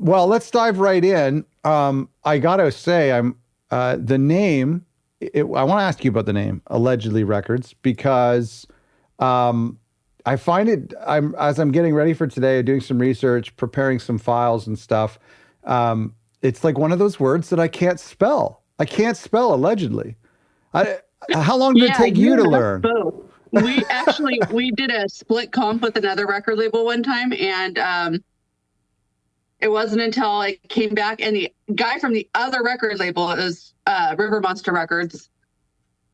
Well, let's dive right in. I gotta say, the name. I want to ask you about the name, Allegedly Records, because I find it. As I'm getting ready for today, doing some research, preparing some files and stuff. It's like one of those words that I can't spell. I can't spell allegedly. How long did it take you to learn? Both. We did a split comp with another record label one time, and it wasn't until I came back and the guy from the other record label, it was River Monster Records,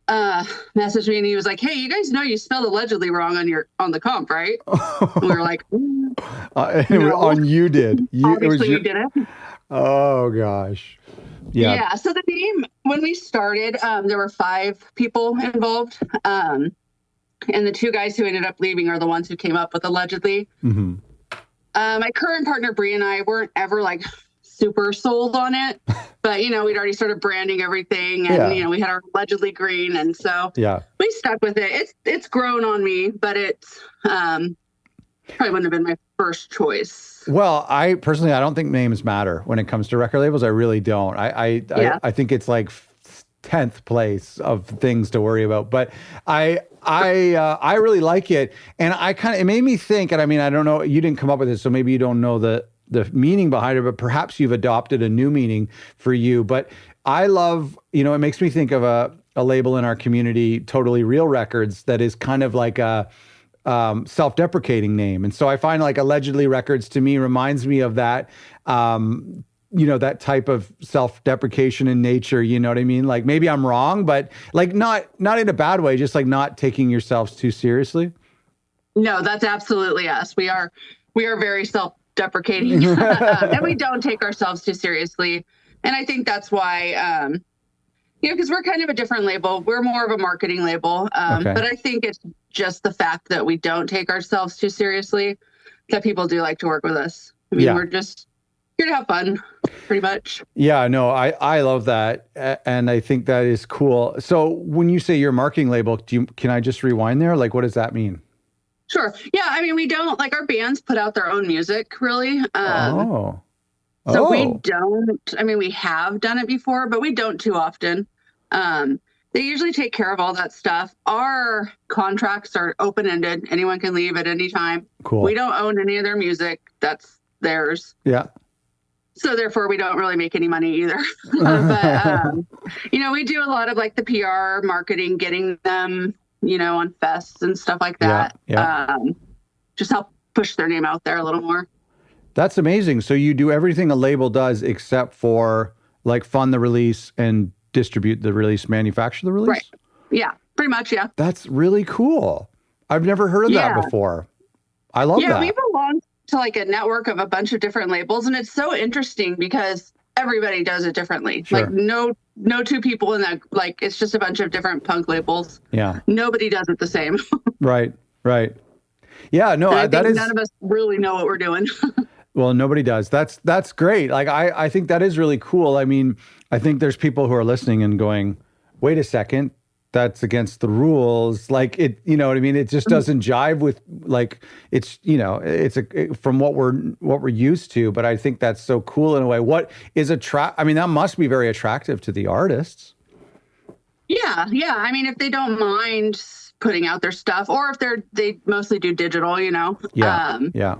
messaged me and he was like, "Hey, you guys know you spelled allegedly wrong on the comp, right?" And we were like, no. On you did. Obviously we didn't. Oh gosh. Yeah. Yeah. So the name, when we started, there were 5 people involved. And the 2 guys who ended up leaving are the ones who came up with allegedly. Mm-hmm. My current partner, Bree, and I weren't ever like super sold on it, but we'd already started branding everything, and we had our allegedly green, and so we stuck with it. It's grown on me, but it's probably wouldn't have been my first choice. Well, I personally, I don't think names matter when it comes to record labels. I really don't. I think it's like 10th place of things to worry about, but I really like it, and it made me think. And I mean, I don't know, you didn't come up with it, so maybe you don't know the meaning behind it, but perhaps you've adopted a new meaning for you. But I love, it makes me think of a label in our community, Totally Real Records, that is kind of like a self-deprecating name, and so I find like Allegedly Records to me reminds me of that. That type of self-deprecation in nature, you know what I mean? Like maybe I'm wrong, but like not in a bad way, just like not taking yourselves too seriously. No, that's absolutely us. We are very self-deprecating, and we don't take ourselves too seriously. And I think that's why, because we're kind of a different label. We're more of a marketing label. But I think it's just the fact that we don't take ourselves too seriously that people do like to work with us. I mean, we're just here to have fun, pretty much. Yeah, no, I love that. And I think that is cool. So when you say your marketing label, can I just rewind there? Like, what does that mean? Sure. Yeah. I mean, we don't, like, our bands put out their own music, really. So we don't, I mean, we have done it before, but we don't too often. They usually take care of all that stuff. Our contracts are open-ended. Anyone can leave at any time. Cool. We don't own any of their music. That's theirs. Yeah. So therefore, we don't really make any money either. But, we do a lot of like the PR marketing, getting them, on fests and stuff like that. Yeah. Just help push their name out there a little more. That's amazing. So you do everything a label does except for like fund the release and distribute the release, manufacture the release? Right. Yeah, pretty much. Yeah. That's really cool. I've never heard of that before. I love that. Yeah, we belong to like a network of a bunch of different labels, and it's so interesting because everybody does it differently. Sure. Like no 2 people in that, like it's just a bunch of different punk labels. Yeah. Nobody does it the same. Right. Yeah, no, that is, none of us really know what we're doing. Well, nobody does. That's great. Like I think that is really cool. I mean, I think there's people who are listening and going, "Wait a second, that's against the rules." Like it, you know what I mean? It just doesn't jive with like it's from what we're used to. But I think that's so cool in a way. What is I mean, that must be very attractive to the artists. Yeah. I mean, if they don't mind putting out their stuff, or if they mostly do digital, Yeah.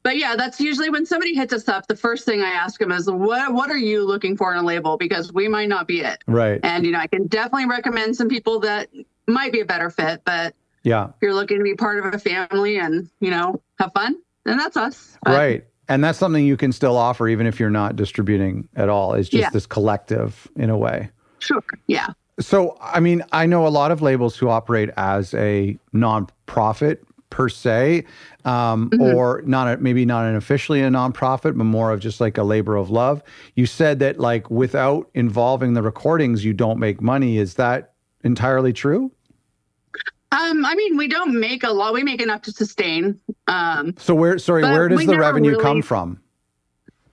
But yeah, that's usually when somebody hits us up, the first thing I ask them is, what are you looking for in a label? Because we might not be it. Right. And, I can definitely recommend some people that might be a better fit, but if you're looking to be part of a family and, have fun, then that's us. But, right. And that's something you can still offer even if you're not distributing at all. It's just this collective in a way. Sure. Yeah. So, I mean, I know a lot of labels who operate as a nonprofit per se, or maybe not an officially a nonprofit, but more of just like a labor of love. You said that like without involving the recordings, you don't make money. Is that entirely true? I mean, we don't make a lot. We make enough to sustain. So where does the revenue come from?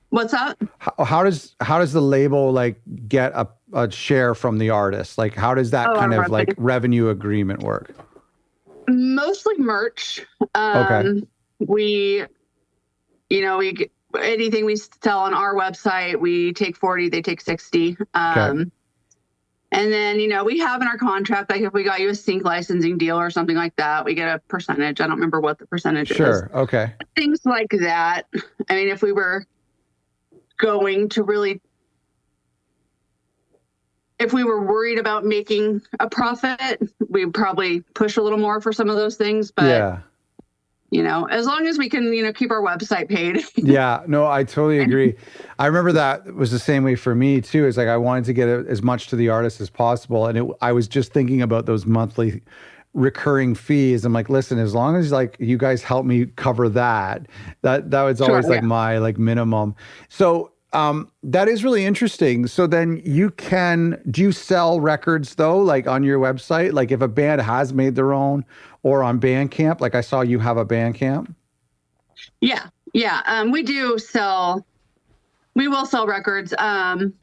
What's that? How does the label like get a share from the artist? Like how does that kind of like revenue agreement work? Mostly merch. Okay. We anything we sell on our website, we take 40, they take 60. Okay. And then, we have in our contract, like if we got you a sync licensing deal or something like that, we get a percentage. I don't remember what the percentage is. Sure. Okay. Things like that. I mean, if we were going to really, if we were worried about making a profit, we'd probably push a little more for some of those things. But, yeah. As long as we can, keep our website paid. Yeah, no, I totally agree. I remember that was the same way for me too. It's like I wanted to get as much to the artist as possible. And I was just thinking about those monthly recurring fees. I'm like, listen, as long as like you guys help me cover that was always like my like minimum. So that is really interesting. So then do you sell records though, like on your website? Like if a band has made their own or on Bandcamp, like I saw you have a Bandcamp? Yeah. We will sell records. It kind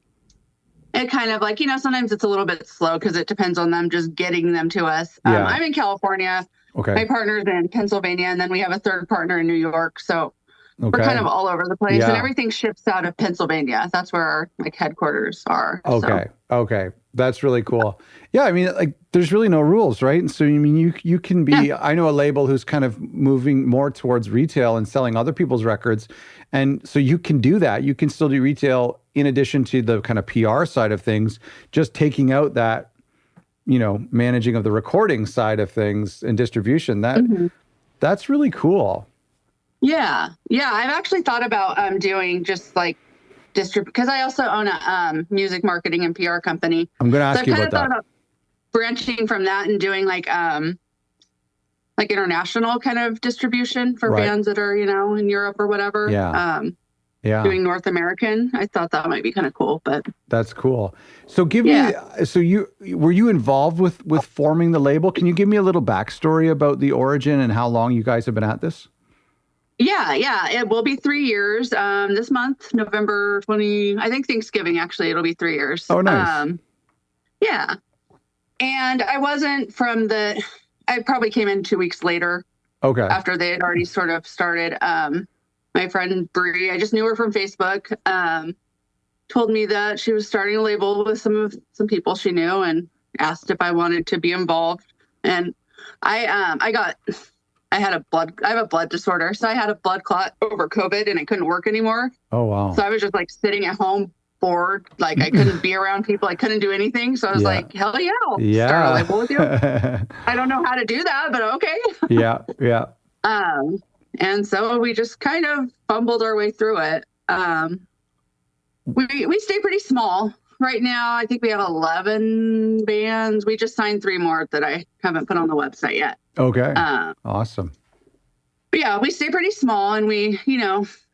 of like, sometimes it's a little bit slow because it depends on them just getting them to us. I'm in California. Okay. My partner's in Pennsylvania, and then we have a third partner in New York. So we're kind of all over the place, and everything ships out of Pennsylvania. That's where our headquarters are. Okay. So. Okay. That's really cool. Yeah. I mean, like there's really no rules, right? And so, I mean, you can be, I know a label who's kind of moving more towards retail and selling other people's records. And so you can do that. You can still do retail in addition to the kind of PR side of things, just taking out that, managing of the recording side of things and distribution. That's really cool. Yeah. I've actually thought about doing just like because I also own a music marketing and PR company. I'm going to ask you about that. About branching from that and doing like international kind of distribution for bands that are, in Europe or whatever. Yeah. Doing North American. I thought that might be kind of cool, but that's cool. So were you involved with forming the label? Can you give me a little backstory about the origin and how long you guys have been at this? Yeah. It will be 3 years this month, November 20. I think Thanksgiving, actually, it'll be 3 years. Oh, nice. Yeah. And I wasn't I probably came in 2 weeks later. Okay. After they had already sort of started. My friend Bree, I just knew her from Facebook, told me that she was starting a label with some people she knew and asked if I wanted to be involved. And I have a blood disorder. So I had a blood clot over COVID and I couldn't work anymore. Oh, wow. So I was just like sitting at home bored. Like I couldn't be around people. I couldn't do anything. So I was like, hell yeah, I'll start a label with you. I don't know how to do that, but okay. Yeah. And so we just kind of fumbled our way through it. We stay pretty small. Right now, I think we have 11 bands. We just signed 3 more that I haven't put on the website yet. Okay. Awesome. But yeah, we stay pretty small and we,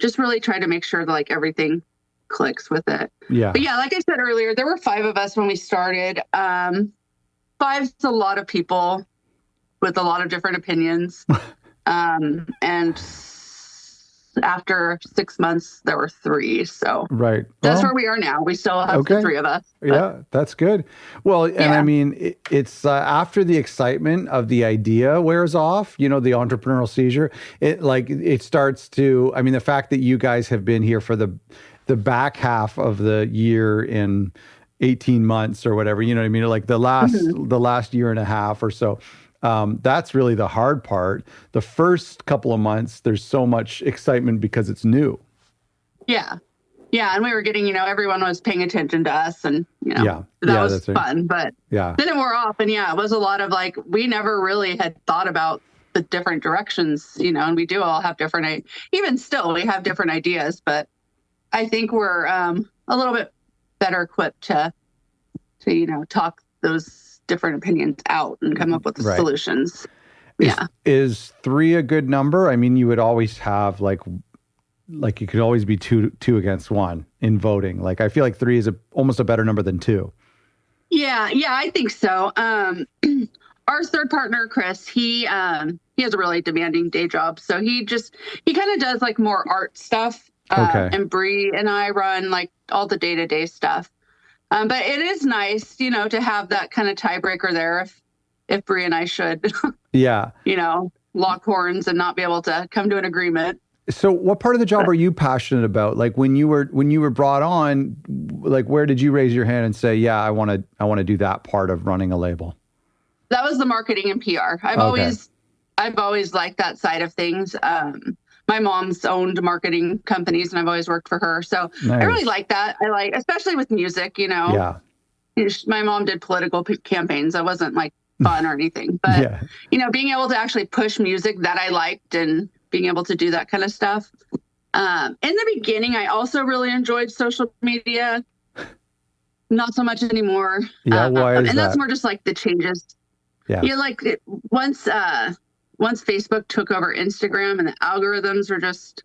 just really try to make sure that like everything clicks with it. Yeah. But yeah, like I said earlier, there were 5 of us when we started. 5's a lot of people with a lot of different opinions. And after 6 months, there were 3. So that's where we are now. We still have the 3 of us. But. Yeah, that's good. Well, and I mean, it's after the excitement of the idea wears off, the entrepreneurial seizure, it starts to, I mean, the fact that you guys have been here for the back half of the year in 18 months or whatever, you know what I mean? Like the last year and a half or so. That's really the hard part. The first couple of months, there's so much excitement because it's new. Yeah. And we were getting, everyone was paying attention to us and, that was fun. But then it wore off. And it was a lot of like, we never really had thought about the different directions, and we do all have different, even still, we have different ideas. But I think we're a little bit better equipped to talk those different opinions out and come up with solutions. Is 3 a good number? I mean, you would always have like you could always be two against 1 in voting. Like I feel like 3 is almost a better number than 2. Yeah, I think so. Our third partner, Chris, he has a really demanding day job, so he kind of does like more art stuff. And Bree and I run like all the day-to-day stuff. But it is nice, to have that kind of tiebreaker there if Bree and I should, lock horns and not be able to come to an agreement. So what part of the job are you passionate about? Like when you were brought on, like where did you raise your hand and say, yeah, I want to do that part of running a label? That was the marketing and PR. I've always liked that side of things. My mom's owned marketing companies and I've always worked for her. So Nice. I really like that. I like, especially with music, Yeah. My mom did political campaigns. That wasn't like fun or anything, but yeah. being able to actually push music that I liked and being able to do that kind of stuff. In the beginning, I also really enjoyed social media. Not so much anymore. Yeah. Why is and that's that? more just like the changes. Yeah. Like once Facebook took over Instagram and the algorithms were just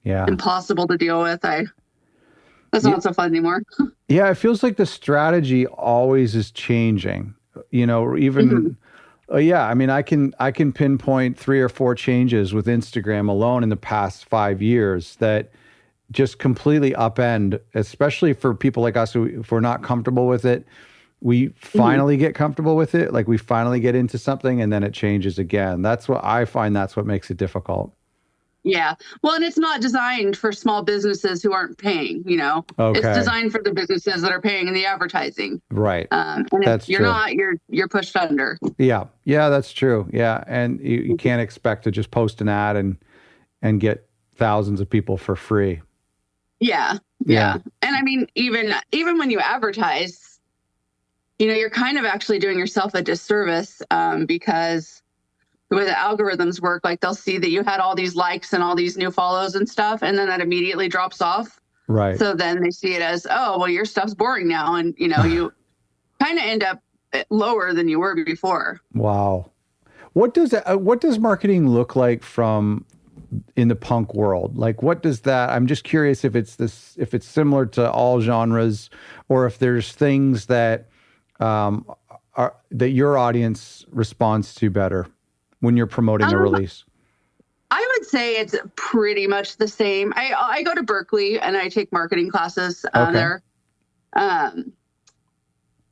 impossible to deal with. That's not so fun anymore. Yeah, it feels like the strategy always is changing. Even I mean, I can pinpoint 3 or 4 changes with Instagram alone in the past 5 years that just completely upend, especially for people like us who, if we're not comfortable with it, we finally get comfortable with it. Like we finally get into something and then it changes again. That's what I find. That's what makes it difficult. Yeah. Well, and it's not designed for small businesses who aren't paying, Okay. It's designed for the businesses that are paying in the advertising. Right. And that's if you're true. not, you're pushed under. Yeah. Yeah, that's true. Yeah. And you can't expect to just post an ad and get thousands of people for free. Yeah. And I mean, even when you advertise, you're kind of actually doing yourself a disservice because the way the algorithms work, like they'll see that you had all these likes and all these new follows and stuff, and then that immediately drops off. Right. So then they see it as, oh, well, your stuff's boring now. And, you kind of end up lower than you were before. Wow. What does marketing look like in the punk world? Like, what does that, I'm just curious if it's similar to all genres or if there's things that, that your audience responds to better when you're promoting a release. I would say it's pretty much the same. I go to Berkeley and I take marketing classes there. And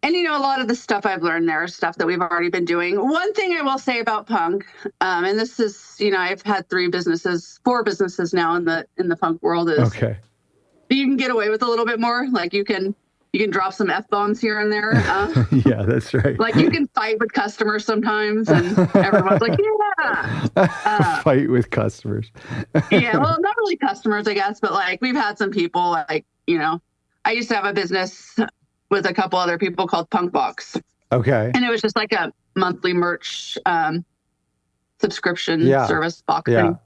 a lot of the stuff I've learned there is stuff that we've already been doing. One thing I will say about punk, and this is, I've had 4 businesses now in the punk world, is you can get away with a little bit more. Like you can drop some F-bombs here and there. Yeah, that's right. Like you can fight with customers sometimes and everyone's like, yeah. Fight with customers. Yeah, well, not really customers, I guess, but like we've had some people like, I used to have a business with a couple other people called Punk Box. Okay. And it was just like a monthly merch subscription service box thing.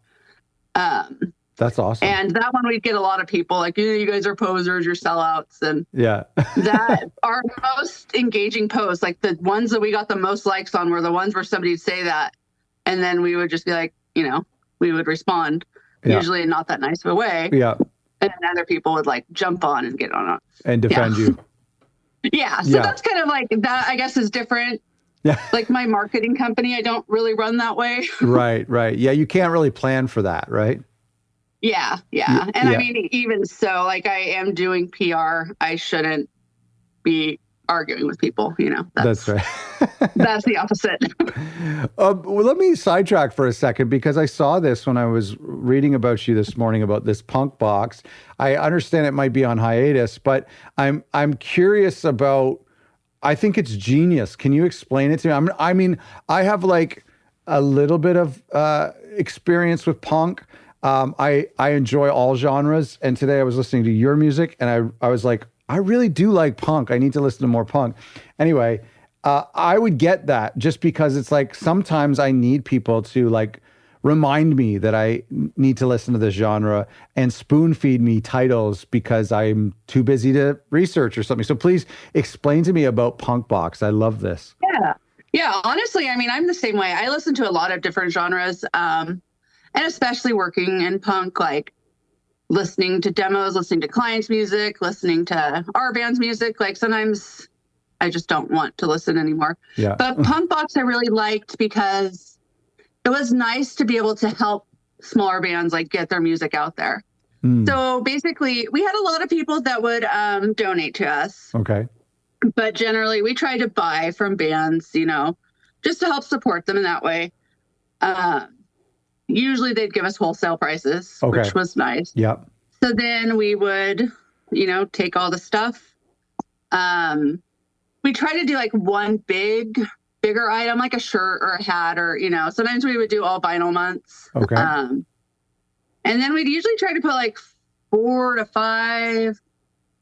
That's awesome. And that one we'd get a lot of people like, you guys are posers, you're sellouts. And that our most engaging posts, like the ones that we got the most likes on were the ones where somebody'd say that. And then we would just be like, we would respond, usually in not that nice of a way. Yeah. And then other people would like jump on and get on it. And defend you. Yeah. So that's kind of like that, I guess, is different. Yeah. Like my marketing company, I don't really run that way. Right. Yeah. You can't really plan for that, right? Yeah. And I mean, even so, like I am doing PR, I shouldn't be arguing with people, That's right. That's the opposite. Well, let me sidetrack for a second because I saw this when I was reading about you this morning about this Punk Box. I understand it might be on hiatus, but I'm curious about, I think it's genius. Can you explain it to me? I mean, I have like a little bit of experience with punk. I enjoy all genres. And today I was listening to your music and I was like, I really do like punk. I need to listen to more punk. Anyway, I would get that just because it's like sometimes I need people to like remind me that I need to listen to this genre and spoon feed me titles because I'm too busy to research or something. So please explain to me about Punk Box. I love this. Yeah. Honestly, I mean, I'm the same way. I listen to a lot of different genres, and especially working in punk, like listening to demos, listening to clients' music, listening to our band's music. Like sometimes I just don't want to listen anymore. Yeah. But Punk Box I really liked because it was nice to be able to help smaller bands like get their music out there. So basically we had a lot of people that would donate to us. Okay. But generally we try to buy from bands, just to help support them in that way. usually they'd give us wholesale prices, Okay. which was nice. Yep. So then we would, take all the stuff. We try to do like one bigger item, like a shirt or a hat, or, sometimes we would do all vinyl months. Okay. And then we'd usually try to put like 4 to 5,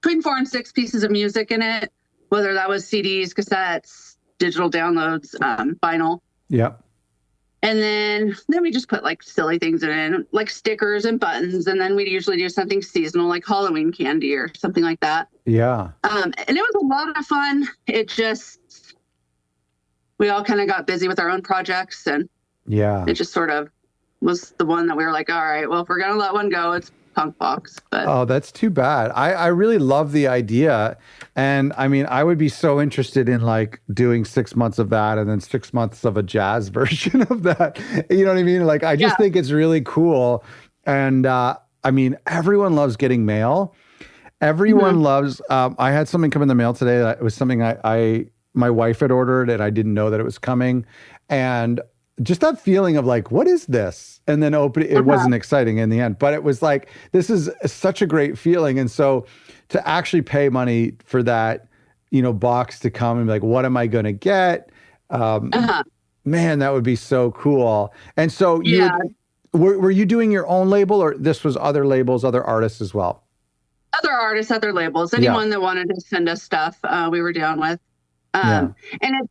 between 4 and 6 pieces of music in it, whether that was CDs, cassettes, digital downloads, vinyl. Yep. And then we just put like silly things in it, like stickers and buttons. And then we'd usually do something seasonal, like Halloween candy or something like that. Yeah. And it was a lot of fun. We all kind of got busy with our own projects, and it just sort of was the one that we were like, all right, well, if we're going to let one go, it's Punk Box. But oh, that's too bad. I really love the idea. And I mean, I would be so interested in like doing 6 months of that and then 6 months of a jazz version of that. You know what I mean? Like, I just think it's really cool. And I mean, everyone loves getting mail. Everyone loves, I had something come in the mail today that was something my wife had ordered and I didn't know that it was coming. And just that feeling of like, what is this? And then it wasn't exciting in the end, but it was like, this is such a great feeling. And so to actually pay money for that, box to come and be like, what am I going to get? Man, that would be so cool. And so were you doing your own label, or this was other labels, other artists as well? Other artists, other labels, anyone that wanted to send us stuff, we were down with. And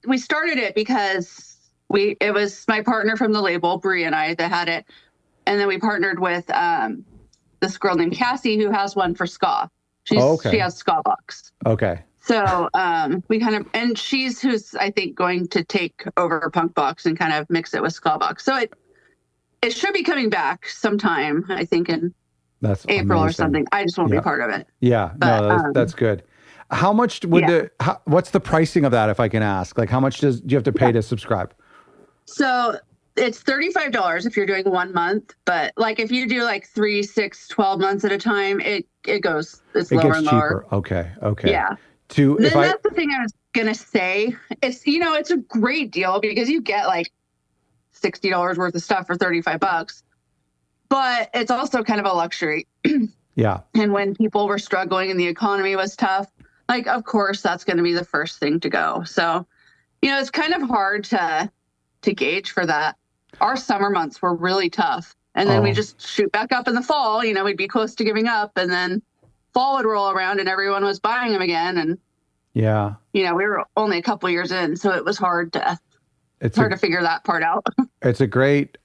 we started it because it was my partner from the label, Brie, and I that had it. And then we partnered with this girl named Cassie who has one for ska. She has Ska Box. Okay. So we kind of, and who's I think going to take over Punk Box and kind of mix it with Ska Box. So it should be coming back sometime, I think in April or something. I just won't be part of it. Yeah, but, no, that's good. How much would what's the pricing of that, if I can ask? Like, how much do you have to pay to subscribe? So it's $35 if you're doing 1 month, but like if you do like 3, 6, 12 months at a time, it's lower and lower. Okay. Yeah. That's the thing I was gonna say. It's it's a great deal because you get like $60 worth of stuff for $35, but it's also kind of a luxury. Yeah. And when people were struggling and the economy was tough, like of course that's going to be the first thing to go. So, it's kind of hard to gauge for that. Our summer months were really tough. And then we just shoot back up in the fall, we'd be close to giving up, and then fall would roll around and everyone was buying them again. And we were only a couple years in, so it was hard to figure that part out. It's a great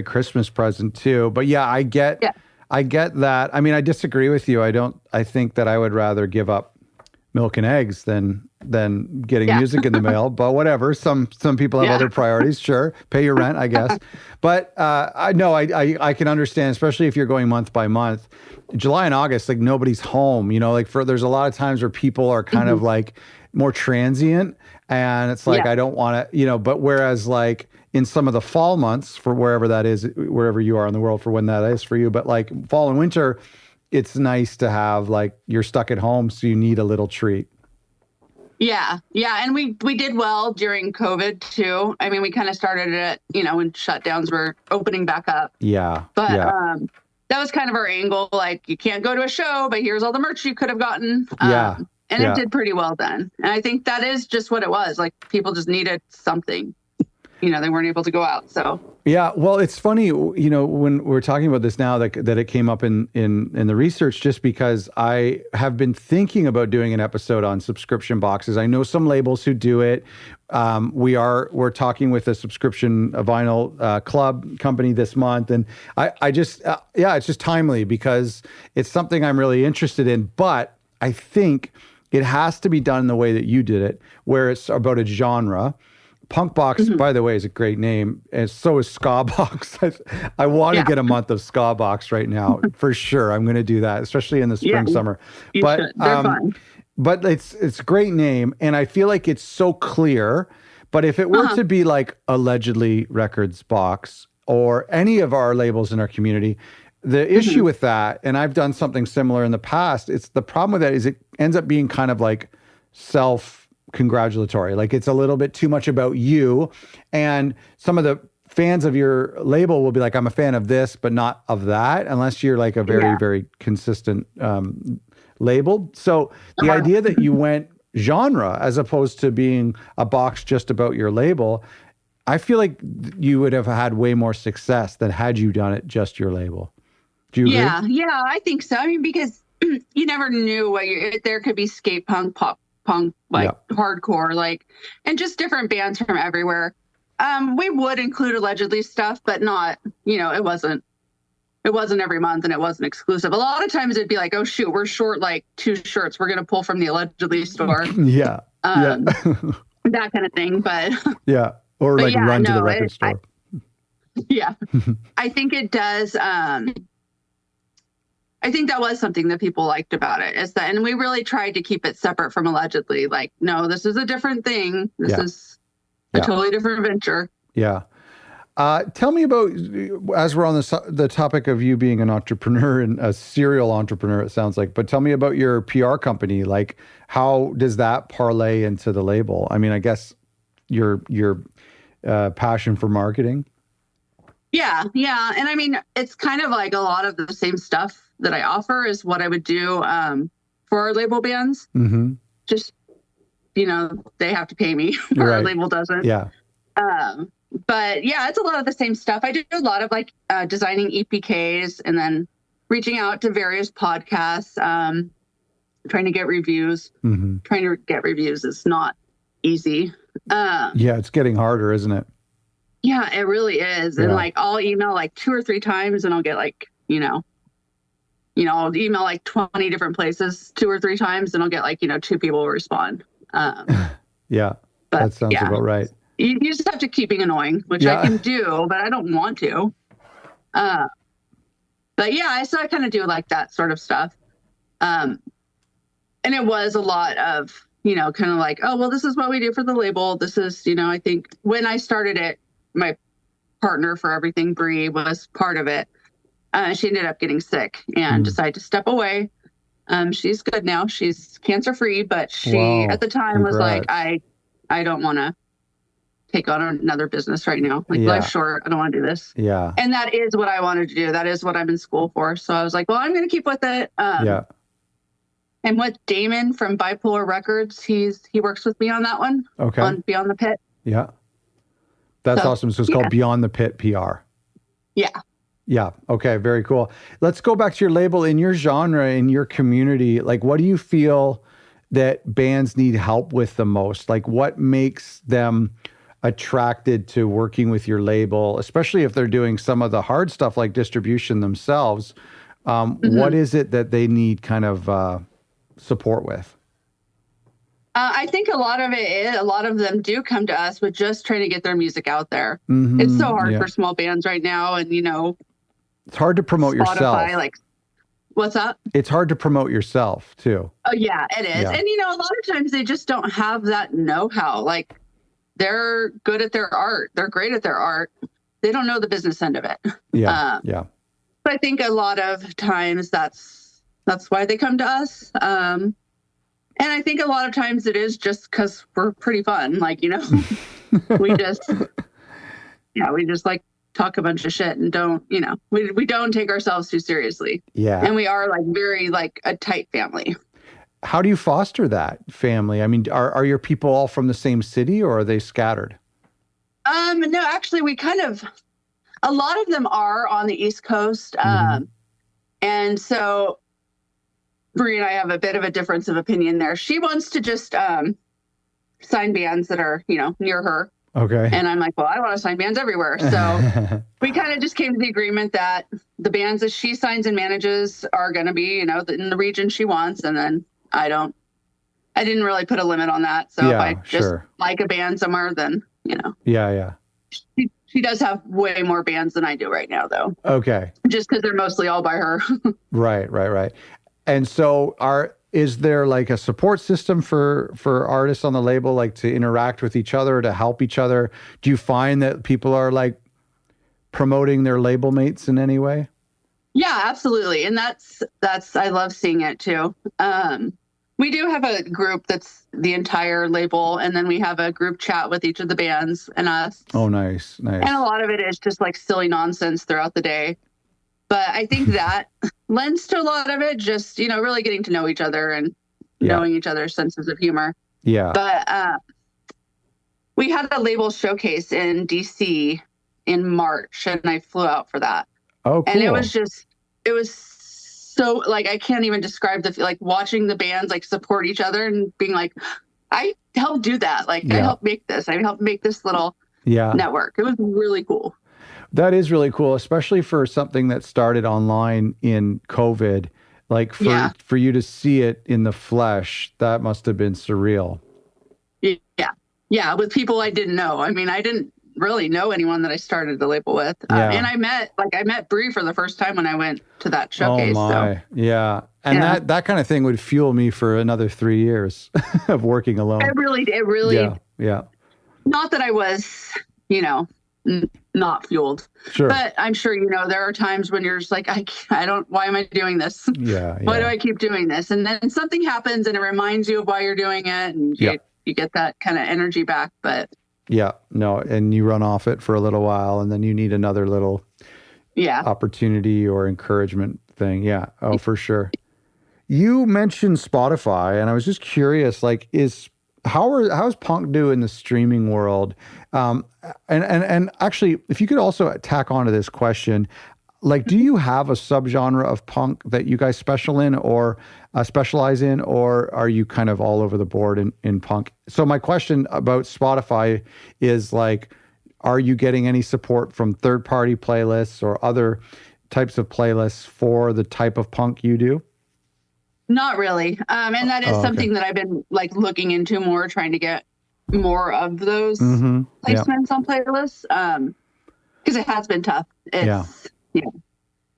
Christmas present too. But I get that. I mean, I disagree with you. I think that I would rather give up milk and eggs than getting music in the mail, but whatever. Some people have other priorities. Sure. Pay your rent, I guess. But I can understand, especially if you're going month by month. July and August, like nobody's home, there's a lot of times where people are kind of like more transient, and it's like, I don't want to, but whereas like in some of the fall months, for wherever that is, wherever you are in the world for when that is for you, but like fall and winter, it's nice to have like, you're stuck at home, so you need a little treat. Yeah. And we did well during COVID too. I mean, we kind of started it, when shutdowns were opening back up. Yeah. But that was kind of our angle. Like, you can't go to a show, but here's all the merch you could have gotten. And it did pretty well then. And I think that is just what it was. Like, people just needed something. They weren't able to go out. So yeah, well, it's funny, when we're talking about this now that it came up in the research, just because I have been thinking about doing an episode on subscription boxes. I know some labels who do it. We're talking with a subscription vinyl club company this month, and I just it's just timely because it's something I'm really interested in. But I think it has to be done in the way that you did it, where it's about a genre. Punk Box, by the way, is a great name, and so is Ska Box. I want to get a month of Ska Box right now, for sure. I'm going to do that, especially in the spring, summer. But they're fun. But it's a great name, and I feel like it's so clear. But if it were to be like Allegedly Records Box or any of our labels in our community, the issue with that, and I've done something similar in the past, it's the problem with that is it ends up being kind of like congratulatory. Like, it's a little bit too much about you, and some of the fans of your label will be like, I'm a fan of this, but not of that, unless you're like a very, very consistent label. So the idea that you went genre as opposed to being a box just about your label, I feel like you would have had way more success than had you done it just your label. Do you agree? Yeah, I think so. I mean, because you never knew what there could be skate punk, pop punk, like hardcore, like, and just different bands from everywhere. We would include allegedly stuff, but not, it wasn't every month and it wasn't exclusive. A lot of times it'd be like, oh shoot, we're short like 2 shirts. We're going to pull from the allegedly store. That kind of thing. But or like run to the record store. I think it does. I think that was something that people liked about it, is that, and we really tried to keep it separate from allegedly. Like, no, this is a different thing. This is a totally different venture. Yeah. Tell me about, as we're on the topic of you being an entrepreneur and a serial entrepreneur, it sounds like, but tell me about your PR company. Like, how does that parlay into the label? I mean, I guess your passion for marketing. Yeah. And I mean, it's kind of like a lot of the same stuff that I offer is what I would do for our label bands. Mm-hmm. Just, they have to pay me. Our label doesn't. Yeah. But yeah, it's a lot of the same stuff. I do a lot of like designing EPKs and then reaching out to various podcasts, trying to get reviews. Mm-hmm. Trying to get reviews is not easy. It's getting harder, isn't it? Yeah, it really is. And like, I'll email like 2 or 3 times and I'll get like, I'll email like 20 different places 2 or 3 times and I'll get like, 2 people will respond. That sounds about right. You just have to keep being annoying, which I can do, but I don't want to. But yeah, so I kind of do like that sort of stuff. And it was a lot of, kind of like, oh, well, this is what we do for the label. This is, I think when I started it, my partner for everything, Bree, was part of it. She ended up getting sick and decided to step away. She's good now. She's cancer-free, but she at the time was like, I don't want to take on another business right now. Like, life's short. I don't want to do this. Yeah. And that is what I wanted to do. That is what I'm in school for. So I was like, well, I'm going to keep with it. And with Damon from Bipolar Records, he works with me on that one. Okay. On Beyond the Pit. Yeah. That's awesome. So it's called Beyond the Pit PR. Yeah. Yeah. Okay. Very cool. Let's go back to your label. In your genre, in your community, like, what do you feel that bands need help with the most? Like, what makes them attracted to working with your label, especially if they're doing some of the hard stuff like distribution themselves? What is it that they need kind of support with? I think a lot of them do come to us with just trying to get their music out there. It's so hard for small bands right now. And, it's hard to promote Spotify, yourself. Like, what's up? It's hard to promote yourself too. Oh yeah, it is. Yeah. And, a lot of times they just don't have that know-how. Like, they're good at their art. They're great at their art. They don't know the business end of it. Yeah. But I think a lot of times that's why they come to us. And I think a lot of times it is just because we're pretty fun. Like, we just like talk a bunch of shit and don't, we don't take ourselves too seriously. Yeah. And we are like very like a tight family. How do you foster that family? I mean, are your people all from the same city or are they scattered? No, actually a lot of them are on the East Coast. And so Bree and I have a bit of a difference of opinion there. She wants to just sign bands that are, near her. Okay. And I'm like, well, I want to sign bands everywhere. So we kind of just came to the agreement that the bands that she signs and manages are going to be, in the region she wants. And then I didn't really put a limit on that. So if I just like a band somewhere, then, Yeah. She does have way more bands than I do right now, though. Okay. Just because they're mostly all by her. Right. And so is there like a support system for artists on the label, like to interact with each other, to help each other? Do you find that people are like promoting their label mates in any way? Yeah, absolutely. And that's I love seeing it too. We do have a group that's the entire label, and then we have a group chat with each of the bands and us. Oh, nice, And a lot of it is just like silly nonsense throughout the day. But I think that lends to a lot of it, just, really getting to know each other and knowing each other's senses of humor. Yeah. But we had a label showcase in DC in March, and I flew out for that. Oh, cool. And it was so, like, I can't even describe like watching the bands like support each other and being like, I helped do that. Like, I helped make this. I helped make this little network. It was really cool. That is really cool, especially for something that started online in COVID. Like for you to see it in the flesh, that must have been surreal. Yeah, with people I didn't know. I mean, I didn't really know anyone that I started the label with. And I met Bree for the first time when I went to that showcase. Oh my, so. Yeah. And that kind of thing would fuel me for another 3 years of working alone. It really, yeah. Not that I was, not fueled. Sure. But I'm sure, there are times when you're just like, why am I doing this? Yeah. Why do I keep doing this? And then something happens and it reminds you of why you're doing it. And you get that kind of energy back. But and you run off it for a little while and then you need another little opportunity or encouragement thing. Yeah. Oh, for sure. You mentioned Spotify and I was just curious, like, how's punk do in the streaming world? And actually, if you could also tack onto this question, like, do you have a subgenre of punk that you guys specialize in, or are you kind of all over the board in punk? So my question about Spotify is, like, are you getting any support from third-party playlists or other types of playlists for the type of punk you do? Not really. And that is something that I've been like looking into more, trying to get more of those placements on playlists. Because it has been tough.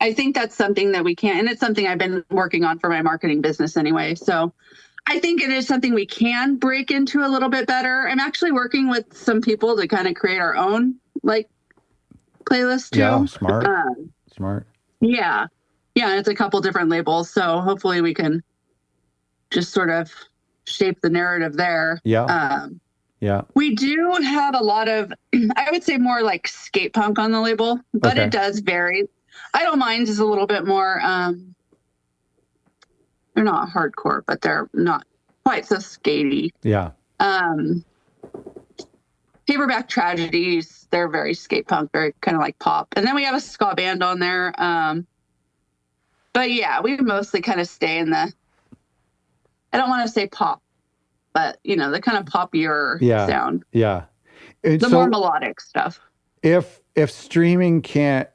I think that's something that we can, and it's something I've been working on for my marketing business anyway. So I think it is something we can break into a little bit better. I'm actually working with some people to kind of create our own like playlist too. Yeah, smart. Yeah. Yeah, it's a couple different labels, so hopefully we can just sort of shape the narrative there. Yeah. We do have a lot of, I would say more like skate punk on the label, but it does vary. I Don't Mind is a little bit more, they're not hardcore, but they're not quite so skatey. Yeah. Paperback Tragedies, they're very skate punk, very kind of like pop. And then we have a ska band on there. But yeah, we mostly kind of stay in the, I don't want to say pop, but the kind of poppier sound. Yeah. More melodic stuff. If streaming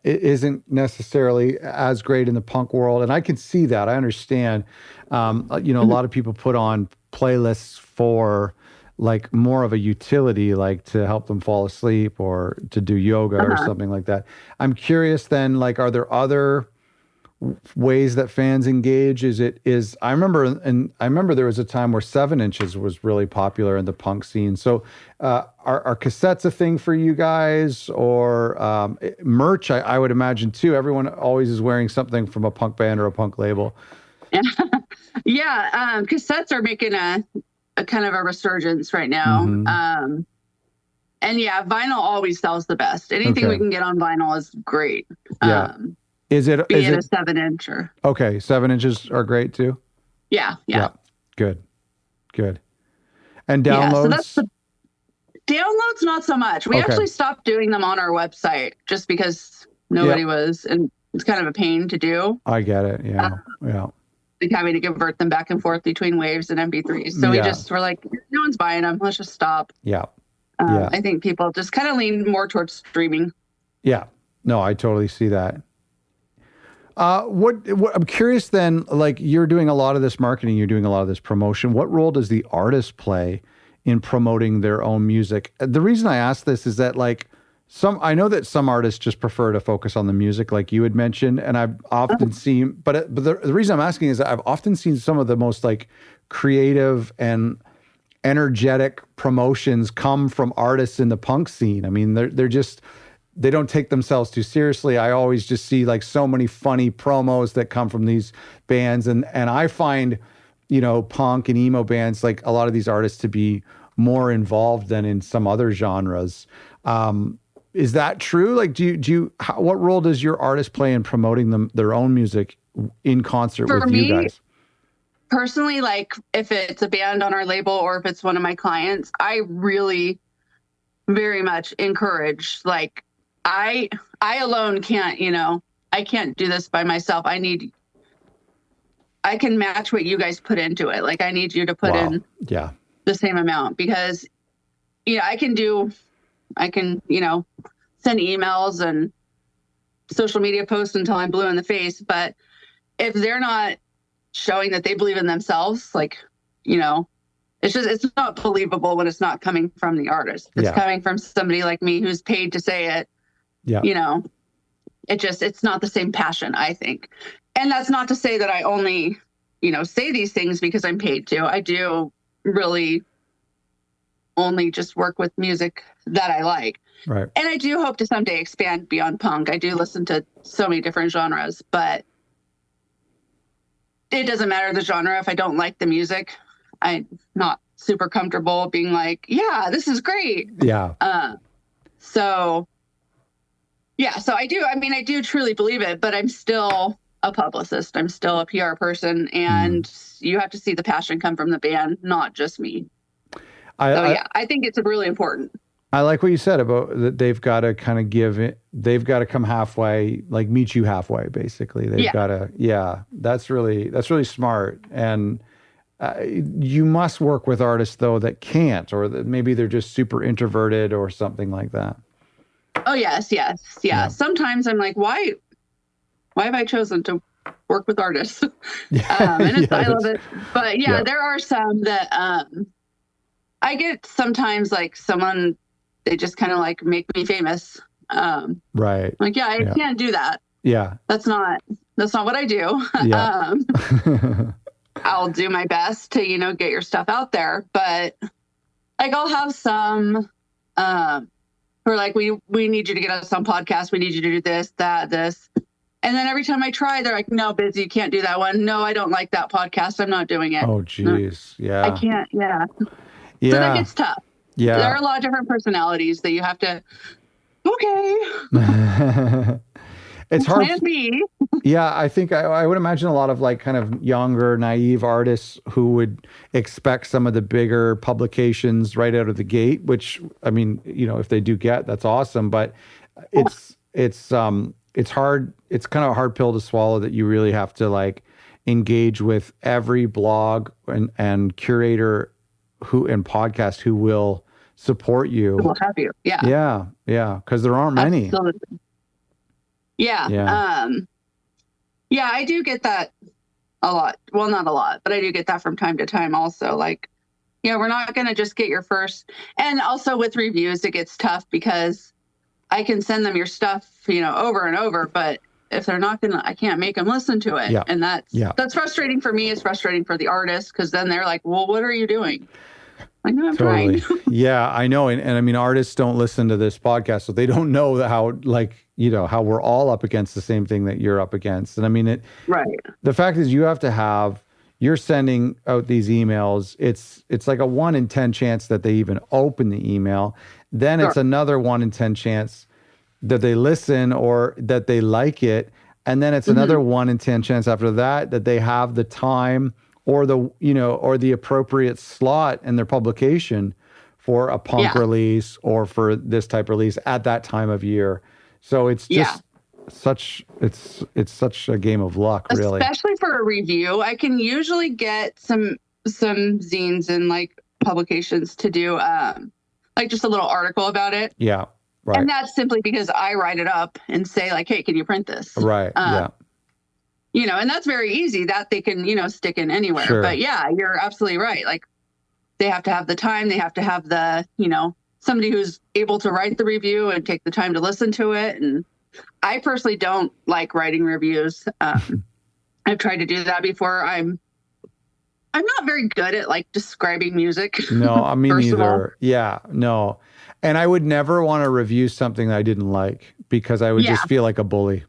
isn't necessarily as great in the punk world, and I can see that, I understand, a lot of people put on playlists for like more of a utility, like to help them fall asleep or to do yoga or something like that. I'm curious then, like, are there other ways that fans engage? I remember there was a time where 7 inches was really popular in the punk scene. So are cassettes a thing for you guys, or merch? I would imagine too. Everyone always is wearing something from a punk band or a punk label. Cassettes are making a kind of a resurgence right now. And vinyl always sells the best. Anything we can get on vinyl is great. Is it a 7-inch or? Okay, 7 inches are great too. Yeah. Good. And downloads? So downloads, not so much. We actually stopped doing them on our website just because nobody was, and it's kind of a pain to do. I get it. Yeah. Like having to convert them back and forth between waves and MP3s. So we just were like, no one's buying them. Let's just stop. Yeah. I think people just kind of lean more towards streaming. Yeah. No, I totally see that. What I'm curious then, like, you're doing a lot of this marketing, you're doing a lot of this promotion. What role does the artist play in promoting their own music? The reason I ask this is that, like, I know that some artists just prefer to focus on the music, like you had mentioned, and I've often seen, but the reason I'm asking is that I've often seen some of the most like creative and energetic promotions come from artists in the punk scene. I mean, they don't take themselves too seriously. I always just see like so many funny promos that come from these bands. And I find, punk and emo bands, like a lot of these artists to be more involved than in some other genres. Is that true? Like, what role does your artist play in promoting their own music in concert with you guys? Personally, like if it's a band on our label or if it's one of my clients, I really very much encourage, like I alone can't, I can't do this by myself. I can match what you guys put into it. Like I need you to put in the same amount because, I can, send emails and social media posts until I'm blue in the face. But if they're not showing that they believe in themselves, like, it's not believable when it's not coming from the artist. It's coming from somebody like me who's paid to say it. Yeah. It's not the same passion, I think. And that's not to say that I only, say these things because I'm paid to. I do really only just work with music that I like. Right. And I do hope to someday expand beyond punk. I do listen to so many different genres, but it doesn't matter the genre. If I don't like the music, I'm not super comfortable being like, yeah, this is great. Yeah. So I do truly believe it, but I'm still a publicist. I'm still a PR person, and you have to see the passion come from the band, not just me. I think it's really important. I like what you said about that. They've got to kind of give it. They've got to come halfway, like meet you halfway, basically. They've got to. Yeah, that's really smart. And you must work with artists though that can't, or that maybe they're just super introverted or something like that. Oh yes. Yeah. Sometimes I'm like, why have I chosen to work with artists? And I love it. But there are some that I get sometimes like someone. They just kind of like make me famous. Right. Like, I can't do that. Yeah. That's not what I do. Yeah. I'll do my best to, get your stuff out there. But like, I'll have some, who are like, we need you to get us on podcast. We need you to do this. And then every time I try, they're like, no, busy. You can't do that one. No, I don't like that podcast. I'm not doing it. Oh, geez. No, yeah. I can't. Yeah. Yeah. So that gets tough. Yeah. There are a lot of different personalities that you have to, okay. It's hard. Plan B. Yeah, I think I would imagine a lot of like kind of younger, naive artists who would expect some of the bigger publications right out of the gate, which, I mean, if they do get, that's awesome. But it's hard. It's kind of a hard pill to swallow that you really have to like engage with every blog and curator and podcast who will support you. We'll have you. Yeah. Yeah. Yeah. Because there aren't many. Absolutely. Yeah. I do get that a lot. Well, not a lot, but I do get that from time to time also. Like, we're not going to just get your first. And also with reviews, it gets tough because I can send them your stuff, over and over, but if they're not I can't make them listen to it. Yeah. And that's frustrating for me. It's frustrating for the artist because then they're like, well, what are you doing? I know I'm trying. Yeah, I know. And I mean, artists don't listen to this podcast, so they don't know how, like, how we're all up against the same thing that you're up against. And I mean, the fact is you're sending out these emails. It's like a 1 in 10 chance that they even open the email. Then it's another 1 in 10 chance that they listen or that they like it. And then it's another 1 in 10 chance after that they have the time or the appropriate slot in their publication for a punk release or for this type release at that time of year. So it's just such a game of luck, really. Especially for a review. I can usually get some zines and like publications to do like just a little article about it. Yeah. Right. And that's simply because I write it up and say like, hey, can you print this? Right. And that's very easy that they can, stick in anywhere. Sure. But yeah, you're absolutely right. Like they have to have the time. They have to have the, somebody who's able to write the review and take the time to listen to it. And I personally don't like writing reviews. I've tried to do that before. I'm not very good at like describing music. No, me neither. Yeah, no. And I would never want to review something that I didn't like because I would just feel like a bully.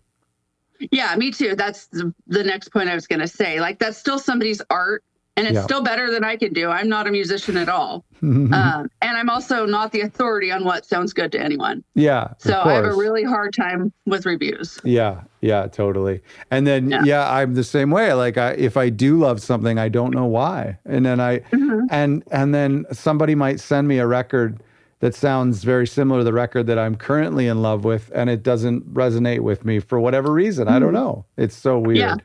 Yeah, me too. That's the next point I was going to say. Like that's still somebody's art. and it's Yeah. still better than I can do. I'm not a musician at all. And I'm also not the authority on what sounds good to anyone. Yeah. So I have a really hard time with reviews. Yeah. Yeah, totally. And then, I'm the same way. Like if I do love something, I don't know why. And then and then somebody might send me a record that sounds very similar to the record that I'm currently in love with, and it doesn't resonate with me for whatever reason. I don't know. It's so weird.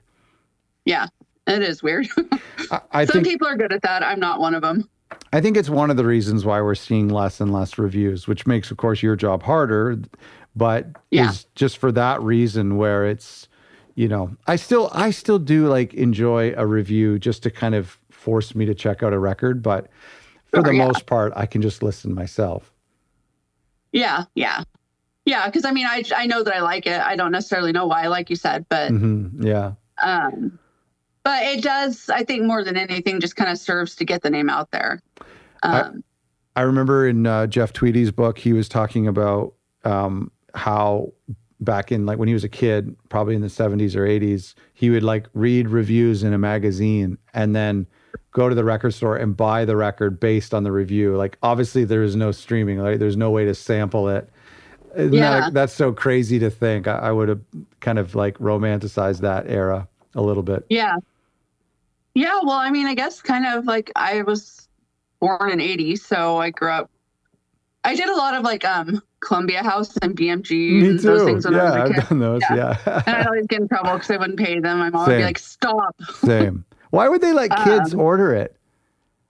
Yeah, it is weird. I Some think people are good at that. I'm not one of them. I think it's one of the reasons why we're seeing less and less reviews, which makes, of course, your job harder, but is just for that reason where it's, I still do like enjoy a review just to kind of force me to check out a record, but for the most part, I can just listen myself. Yeah. Because I mean, I know that I like it. I don't necessarily know why, like you said, but but it does, I think, more than anything, just kind of serves to get the name out there. I remember in Jeff Tweedy's book, he was talking about how back in like when he was a kid, probably in the 70s or 80s, he would like read reviews in a magazine and then go to the record store and buy the record based on the review. Like obviously there is no streaming, like there's no way to sample it. That's so crazy to think. I would have kind of like romanticized that era a little bit. Yeah. Well, I mean, I guess kind of like I was born in '80, so I grew up. I did a lot of like Columbia House and BMG and those things when I was a kid. I've done those. Yeah. And I always get in trouble because I wouldn't pay them. My mom would be like, "Stop." Same. Why would they let kids order it?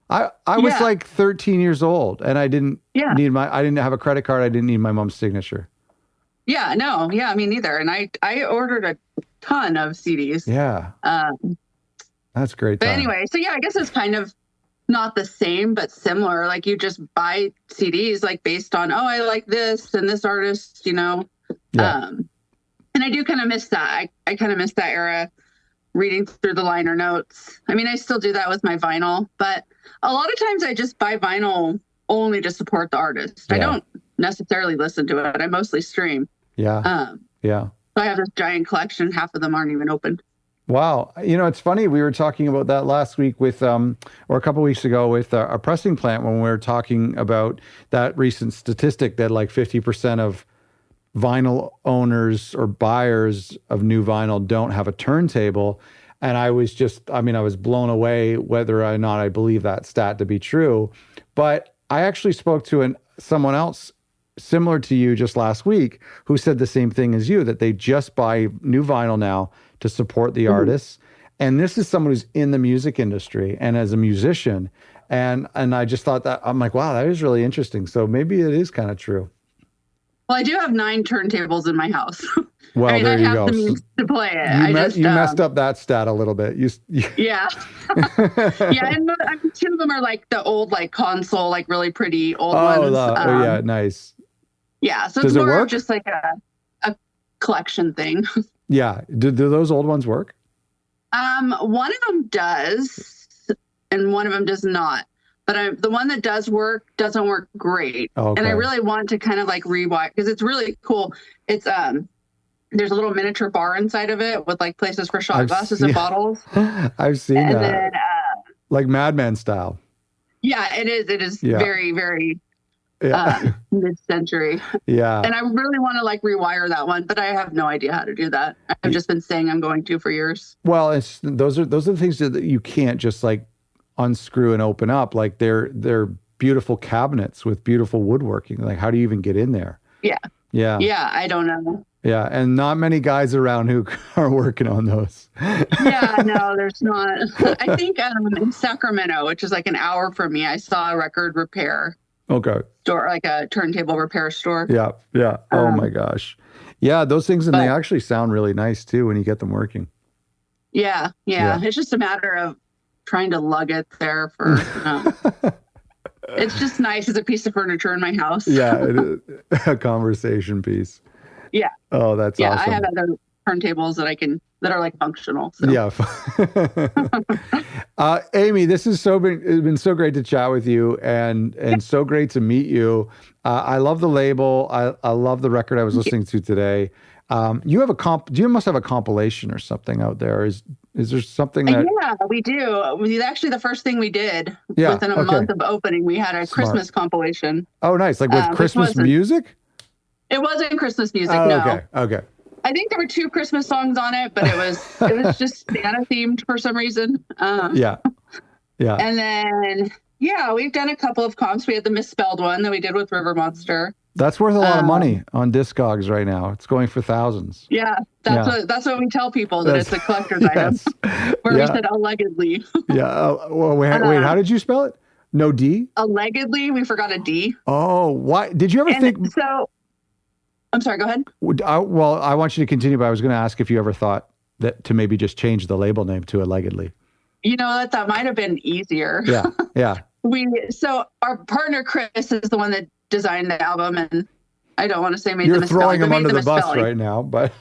I was like 13 years old and I didn't I didn't have a credit card. I didn't need my mom's signature. Yeah, no. Yeah, me neither. And I ordered a ton of CDs. Yeah. That's great. But anyway, so I guess it's kind of not the same, but similar. Like you just buy CDs like based on, I like this and this artist, Yeah. And I do kind of miss that. I kind of miss that era, reading through the liner notes. I mean, I still do that with my vinyl, but a lot of times I just buy vinyl only to support the artist. Yeah. I don't necessarily listen to it. I mostly stream. Yeah. So I have this giant collection. Half of them aren't even opened. Wow. It's funny. We were talking about that last week with, or a couple of weeks ago with a pressing plant when we were talking about that recent statistic that like 50% of vinyl owners or buyers of new vinyl don't have a turntable. And I was blown away whether or not I believe that stat to be true. But I actually spoke to someone else similar to you just last week who said the same thing as you, that they just buy new vinyl now to support the artists. And this is someone who's in the music industry and as a musician. And I just thought that, I'm like, wow, that is really interesting. So maybe it is kind of true. Well, I do have 9 turntables in my house. Well, there you go. To play it. You messed up that stat a little bit. Yeah. And 2 of them are like the old like console, like really pretty old ones. Yeah, nice. Yeah, so it's more just like a collection thing. Yeah. Do those old ones work? One of them does, and one of them does not. But the one that does work doesn't work great. Okay. And I really want to kind of like rewire because it's really cool. It's there's a little miniature bar inside of it with like places for shot glasses and bottles. I've seen that. Then, like Madman style. Yeah, it is. It is very, very mid-century. Yeah. And I really want to like rewire that one, but I have no idea how to do that. I've just been saying I'm going to for years. Well, those are the things that you can't just like unscrew and open up. Like they're beautiful cabinets with beautiful woodworking. Like how do you even get in there? Yeah, I don't know. Yeah, and not many guys around who are working on those. Yeah, no, there's not. I think in Sacramento, which is like an hour from me, I saw a record repair store, like a turntable repair store. Yeah. Oh my gosh. Yeah, those things, and they actually sound really nice too when you get them working. Yeah. It's just a matter of trying to lug it there for. It's just nice as a piece of furniture in my house. Yeah, a conversation piece. Yeah. Oh, that's awesome. I have other turntables that are like functional. So. Yeah. Amy, this has been so great to chat with you and so great to meet you. I love the label. I love the record I was listening to today. You must have a compilation or something out there. Is there something that? Yeah, we do. Actually, the first thing we did Yeah. within a Okay. month of opening, we had a Smart. Christmas compilation. Oh, nice. Like with Christmas music? It wasn't Christmas music. Oh, No. okay. Okay. I think there were 2 Christmas songs on it, but it was just Santa themed for some reason. Yeah. Yeah. And then, yeah, we've done a couple of comps. We had the misspelled one that we did with River Monster. That's worth a lot of money on Discogs right now. It's going for thousands. Yeah, that's what we tell people, that it's a collector's item. Where we said allegedly. Yeah. Well, wait, how did you spell it? No D? Allegedly, we forgot a D. Oh, why? Did you ever think? So, I'm sorry, go ahead. Well, I want you to continue, but I was going to ask if you ever thought that to maybe just change the label name to Allegedly. You know, that might have been easier. Yeah. Yeah. So our partner Chris is the one that designed the album, and I don't want to say You're throwing him under the bus right now, but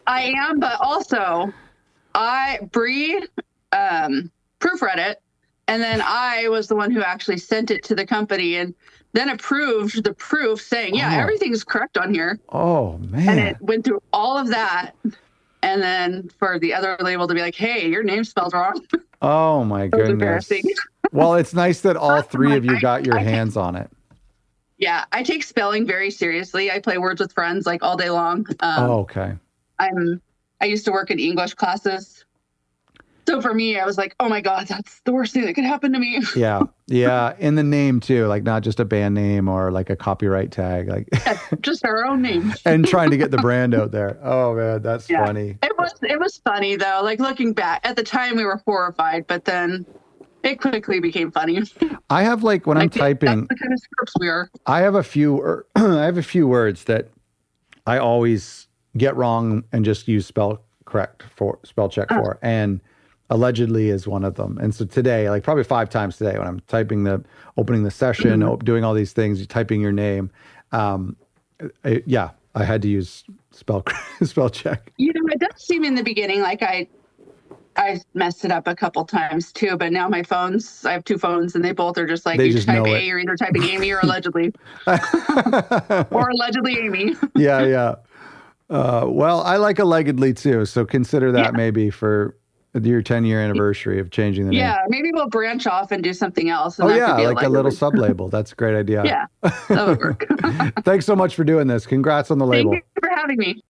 I am. But also, Bree proofread it, and then I was the one who actually sent it to the company and then approved the proof, saying, "Yeah, everything's correct on here." Oh man! And it went through all of that, and then for the other label to be like, "Hey, your name's spelled wrong." Oh my goodness! Well, it's nice that all 3 of you got your hands on it. Yeah, I take spelling very seriously. I play Words with Friends like all day long. Okay. I used to work in English classes. So for me, I was like, oh my God, that's the worst thing that could happen to me. Yeah. Yeah. In the name too, like not just a band name or like a copyright tag, like just our own name. And trying to get the brand out there. Oh man, that's funny. It was funny though. Like looking back at the time, we were horrified, but then it quickly became funny. I have like when I'm typing, that's the kind of scripts we are. I have a few words that I always get wrong and just use spell check for, and allegedly is one of them. And so today, like probably 5 times today, when I'm typing opening the session, doing all these things, you're typing your name. I had to use spell check. You know, it does seem in the beginning like I messed it up a couple times too, but now I have 2 phones and they both are just like, you type A, you're either typing Amy or allegedly. Or allegedly Amy. Yeah. Well, I like allegedly too, so consider that maybe for your 10-year anniversary of changing the name. Yeah, maybe we'll branch off and do something else. And like a little sub-label. That's a great idea. Yeah, that would work. Thanks so much for doing this. Congrats on the label. Thank you for having me.